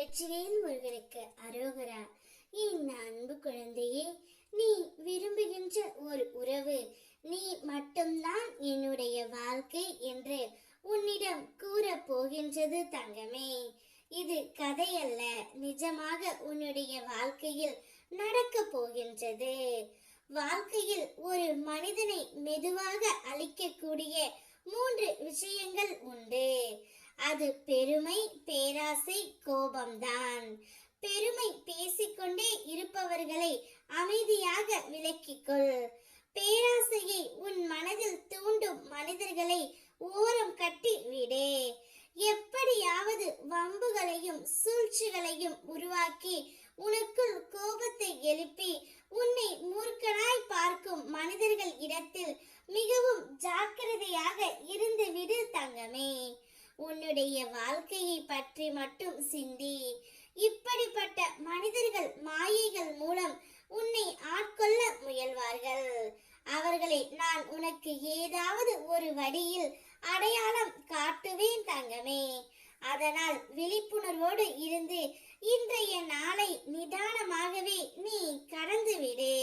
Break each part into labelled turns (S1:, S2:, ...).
S1: வெற்றிவேல் முருகனுக்கு அரோகரா. என் அன்பு குழந்தையே, நீ விரும்புகின்ற ஒரு உறவு நீ மட்டும்தான் என்னுடைய வாழ்க்கை என்று உன்னிடம் கூற போகின்றது தங்கமே. இது கதை அல்ல, நிஜமாக உன்னுடைய வாழ்க்கையில் நடக்க போகின்றது. வாழ்க்கையில் ஒரு மனிதனை மெதுவாக அழிக்கக்கூடிய 3 விஷயங்கள் உண்டு. அது பெருமை, பேராசை, கோபம்தான். பெருமை பேசிக்கொண்டே இருப்பவர்களை அமைதியாக விலக்கிக்கொள். பேராசையை உன் மனதில் தூண்டும் மனிதர்களை ஓரம் கட்டி விடு. எப்படியாவது வம்புகளையும் சூழ்ச்சிகளையும் உருவாக்கி உனக்குள் கோபத்தை எழுப்பி உன்னை மூர்க்கனாய் பார்க்கும் மனிதர்கள் இடத்தில் மிகவும் ஜாக்கிரதையாக இருந்து விடு தங்கமே. உன்னுடைய வாழ்க்கையை பற்றி மட்டும் சிந்தி. இப்படிப்பட்ட மனிதர்கள் மாயைகள் மூலம் உன்னை ஆட்கொள்ள முயல்வார்கள். அவர்களை நான் உனக்கு ஏதாவது ஒரு வழியில் அடையாளம் காட்டுவேன் தங்கமே. அதனால் விழிப்புணர்வோடு இருந்து இன்றைய நாளை நிதானமாகவே நீ கடந்துவிடு.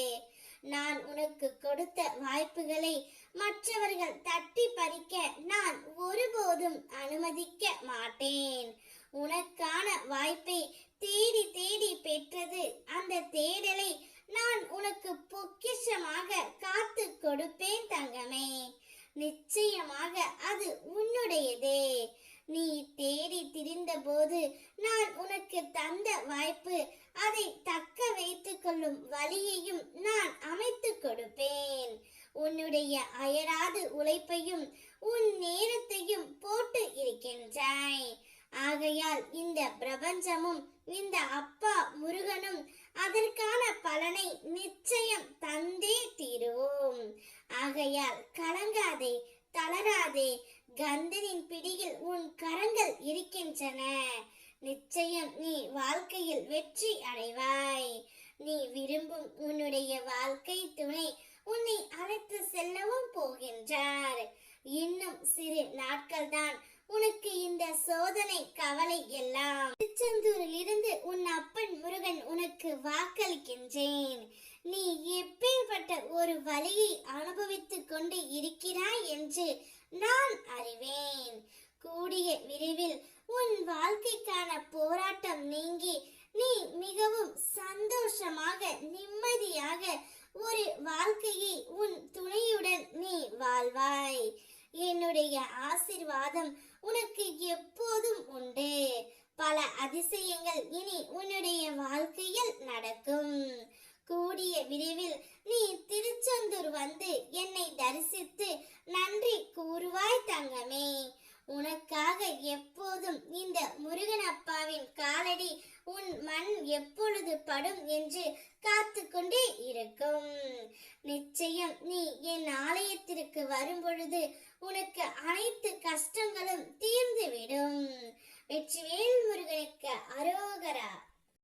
S1: நான் உனக்கு கொடுத்த வாய்ப்புகளை மற்றவர்கள் தட்டி பறிக்க நான் ஒருபோதும் அனுமதிக்க மாட்டேன். உனக்கான வாய்ப்பை தேடி தேடி பெற்றது அந்த தேடலை நான் உனக்கு பொக்கிஷமாக காத்து கொடுப்பேன் தங்கமே. நிச்சயமாக அது உன்னுடையதே. நீ தேடி திரிந்த போது நான் உனக்கு தந்த வாய்ப்பு, அதை தக்க வைத்துக் கொள்ளும் வழியையும் நான் அமைத்து கொடுப்பேன். உன்னுடைய அயராது உழைப்பையும் உன் நேரத்தையும் போட்டு இருக்கின்றாய். ஆகையால் இந்த பிரபஞ்சமும் இந்த அப்பா முருகனும் அதற்கான பலனை நிச்சயம் தந்தே தீருவோம். ஆகையால் கலங்காதே, தளராதே. கந்தனின் பிடியில் உன் கரங்கள் இருக்கின்றன. நிச்சயம் நீ வாழ்க்கையில் வெற்றி அடைவாய். நீ விரும்பும் உன்னுடைய வாழ்க்கை துணை உன்னை அழைத்து செல்லவும் போகின்றார். இன்னும் சிறு நாட்கள் தான் உனக்கு இந்த சோதனை கவலை எல்லாம். திருச்செந்தூரில் இருந்து உன் அப்பன் முருகன் உனக்கு வாக்களிக்கின்றேன். நீ எப்பேற்பட்ட ஒரு வலியை அனுபவித்துக் கொண்டு இருக்கிறாய் என்று நான் அறிவேன். கூடிய விரைவில் உன் வாழ்க்கைக்கான போராட்டம் நீங்கி நீ மிகவும் சந்தோஷமாக நிம்மதியாக ஒரு வாழ்க்கையை உன் துணையுடன் நீ வாழ்வாய். என்னுடைய ஆசீர்வாதம் உனக்கு எப்போதும் உண்டு. பல அதிசயங்கள் இனி உன்னுடைய வாழ்க்கையில் நடக்கும். கூடிய விரைவில் நீ திருச்செந்தூர் வந்து என்னை தரிசித்து நன்றி கூறுவாய் தங்கமே. உனக்காக எப்போதும் இந்த முருகன் அப்பாவின் காலடி உன் மண் எப்பொழுது படும் என்று காத்து கொண்டே இருக்கும். நிச்சயம் நீ என் ஆலயத்திற்கு வரும் பொழுது உனக்கு அனைத்து கஷ்டங்களும் தீர்ந்துவிடும். வெற்றிவேல் முருகனுக்கு அரோகரா.